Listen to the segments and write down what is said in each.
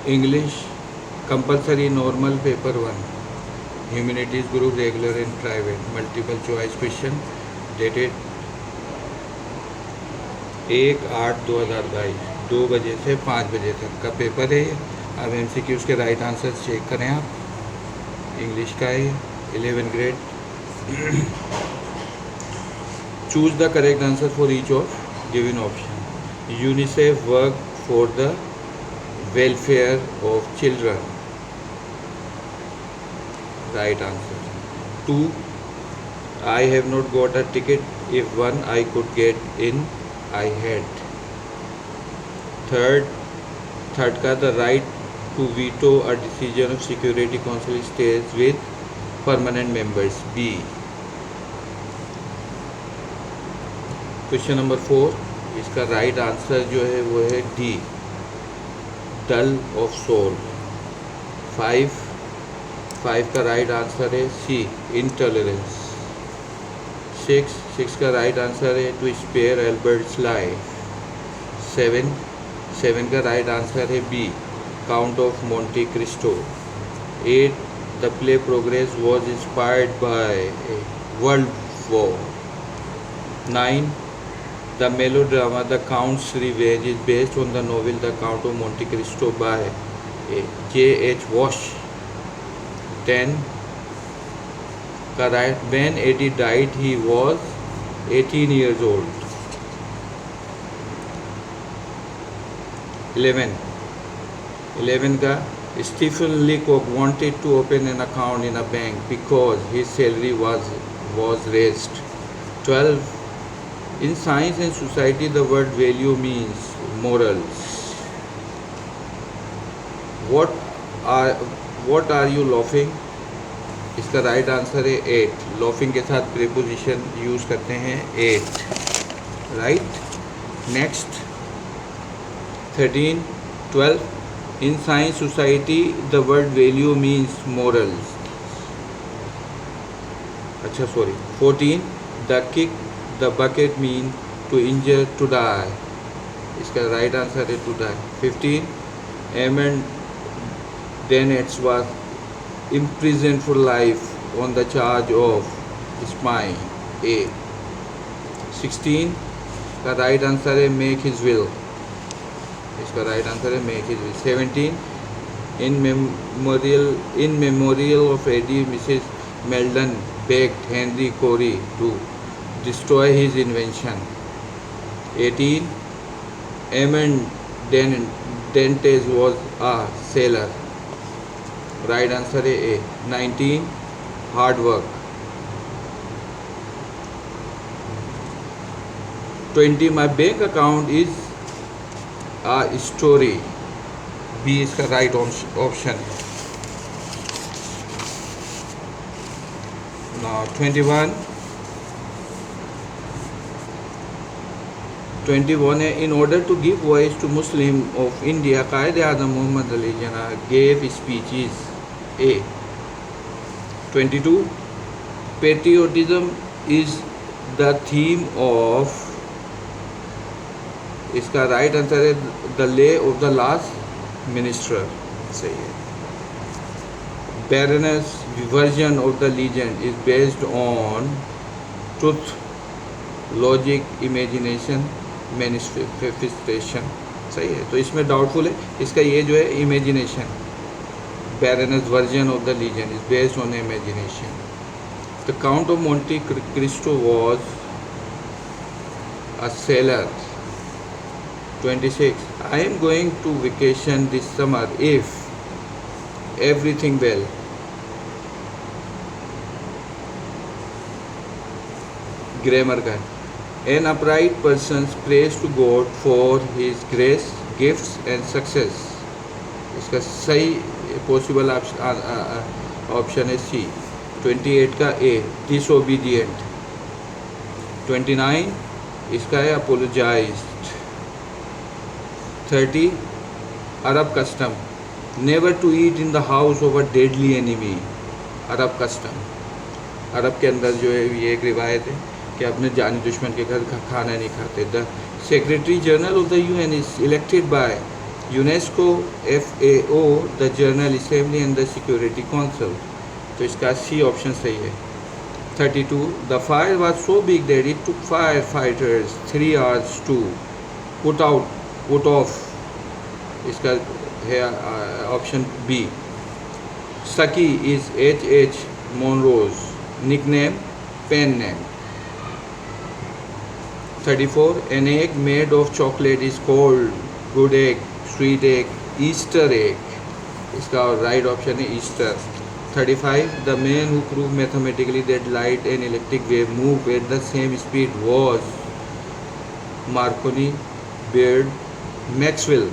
English compulsory normal paper 1, humanities group regular and private, multiple choice question dated 1/8/2022 2 बजे से 5 बजे तक का पेपर है। अब MCQs के राइट आंसर चेक करें आप। इंग्लिश का है 11 grade. Choose the correct answer for each of given option. UNICEF work for the welfare of children, right answer. 2, I have not got a ticket, if one I could get in I had. Third ka the right to veto a decision of Security Council stays with permanent members, B. Question number 4, इसका right answer जो है वो है D, dull of soul. 5 का right answer है सी, intolerance. 6 का right answer है to spare Albert's life. 7 का राइट आंसर है B, count of Monte Cristo. 8, the play progress was inspired by world war. 9, the melodrama The Count's Revenge is based on the novel The Count of Monte Cristo by J.H. Walsh. 10 का right, when Eddie died he was 18 years old. 11 का Stephen Leacock wanted to open an account in a bank because his salary was raised. 12, in science and society the word value means morals. What are you laughing? इसका right answer है 8, laughing के साथ preposition use करते हैं 8, right. Next 13, 12, in science society the word value means morals. अच्छा sorry. 14, the kick the bucket mean to injure to die, इसका right answer है to die. 15, एमन Dantes was imprisoned for life on the charge of spying, A. 16 का right answer है make his will, इसका right answer है make his will. 17, in memorial of Eddie, Mrs. Meldon begged Henry Corey to destroy his invention. 18, Eamon Dentes was a sailor, right answer है A. 19, hard work. 20, my bank account is a story, B इसका right option. Now 21 है, in order to give voice to Muslim of India, Qaid-e-Azam Muhammad Ali Jinnah gave speeches, A. 22, patriotism is the theme of, इसका right answer है the lay off the last minister, सही है। Baroness version of the legend is based on truth, logic, imagination, manifestation, सही है। तो इसमें doubtful है, इसका ये जो है imagination. Baron's version of the legend is based on imagination. The count of Monte Cristo was a sailor. 26, I am going to vacation this summer if everything well. Grammar का An upright person prays to God for his grace, gifts and success. इसका सही possible option है सी। 28 का ए, disobedient। 29 इसका है apologized। 30, Arab custom, never to eat in the house of a deadly enemy, Arab custom. अरब के अंदर जो है ये एक रिवायत है कि अपने जानी दुश्मन के घर खाना नहीं खाते। The secretary general of the UN is elected by UNESCO, FAO, the general assembly and the security council. तो इसका सी ऑप्शन सही है। 32. The fire was so big that it took fire fighters 3 hours to put off. इसका है option B. सकी is H.H. Monroe's nickname, pen name. 34. An egg made of chocolate is called good egg, sweet egg, Easter egg. इसका right option है Easter. 35. The man who proved mathematically that light and electric wave move at the same speed was Marconi, Baird, Maxwell.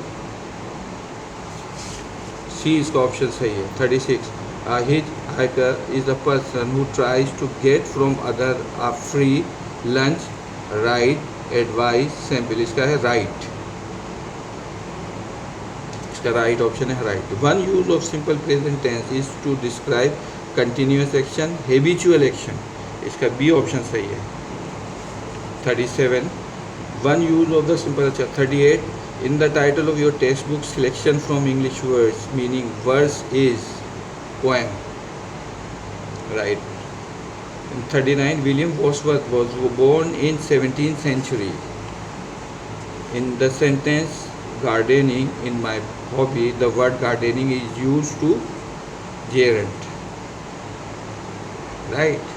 C इसका option सही है। 36. A hitchhiker is a person who tries to get from other a free lunch, ride, advice, sample. इसका है right. इसका right option है right. One use of simple present tense is to describe continuous action, habitual action. इसका B option सही है। 37. One use of the simple. 38. In the title of your textbook, selection from English words meaning verse is poem. Right. 39. William Wordsworth was born in 17th century. In the sentence gardening in my hobby, the word gardening is used to gerund. Right.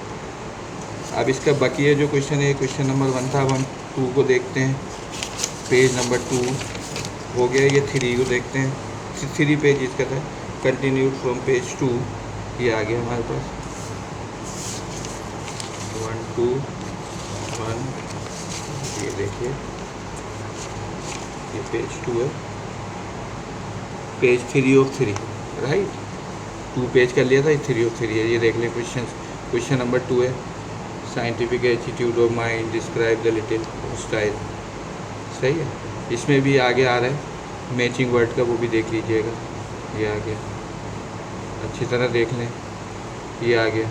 अब इसका बाकी है जो question है, question number 1 था। 1 2 को देखते हैं। पेज नंबर 2 हो गया। ये 3 को देखते हैं। 3 पेज इसका था। कंटिन्यूड फ्रॉम पेज 2, ये आ गया हमारे पास। 1 2 1, ये देखिए, ये पेज 2 है। Page 3 of 3, right. 2 पेज कर लिया था, ये 3 ऑफ 3 है। ये देख लें क्वेश्चन। क्वेश्चन नंबर 2 है, scientific attitude of mind, describe the little style. सही है। इसमें भी आगे आ रहा है मैचिंग वर्ड का, वो भी देख लीजिएगा। ये आ गया, अच्छी तरह देख लें। ये आ गया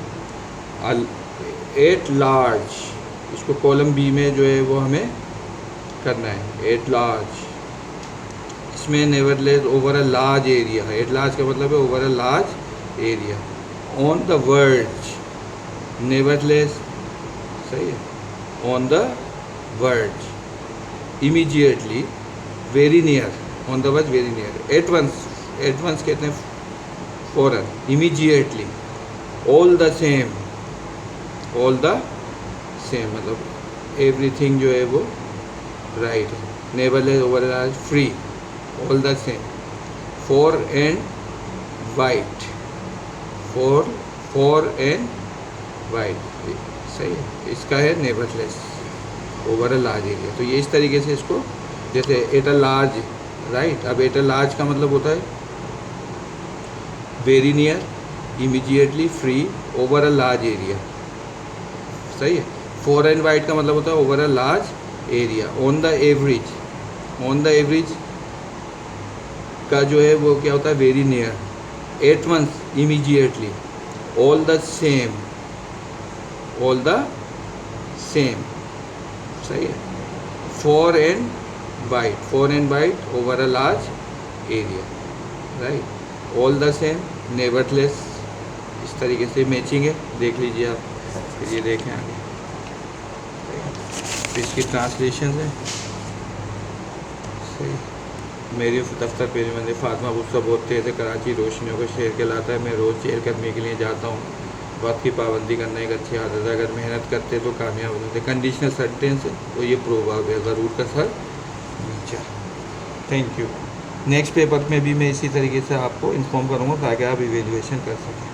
एट लार्ज। इसको कॉलम बी में जो है वो हमें करना है। एट लार्ज, इसमें nevertheless over a large area है। एट लार्ज का मतलब है over a large area. On the verge, nevertheless, सही है। On the verge, immediately, very near. On the verge, very near. At once, at once कहते हैं फौरन। Immediately, all the same, all the same मतलब everything जो है वो right है। Nevertheless, over large, free, all the same. Far and wide, far and white, सही है। इसका है nevertheless, over a large area. तो ये इस तरीके से इसको, जैसे एट अ लार्ज, राइट। अब एट अ लार्ज का मतलब होता है very near, immediately, free, over a large area, सही है। फॉर एंड वाइड का मतलब होता है over a large area. On the average, on the average का जो है वो क्या होता है, very near. At once, immediately. All the same, all the same, सही है। Far and wide, far and wide, over a large area, right. All the same, nevertheless. इस तरीके से मैचिंग है, देख लीजिए आप। फिर ये देखें आगे, फिर इसकी ट्रांसलेशन है, सही। मेरी दफ्तर पे मैंने फातिमा गुस्सा बहुत तेज़ है, कराची रोशनियों का शहर कहलाता है। मैं रोज़ चेयर करने के लिए जाता हूँ। वक्त की पाबंदी करना एक अच्छी आदत है। अगर मेहनत करते तो कामयाब होते हैं। कंडीशनल सेंटेंस है तो ये प्रोवर्ब है, ज़रूर का सर नीचा। Thank you. नेक्स्ट पेपर में भी मैं इसी तरीके से आपको इन्फॉर्म करूँगा ताकि आप इवेल्युएशन कर सकें।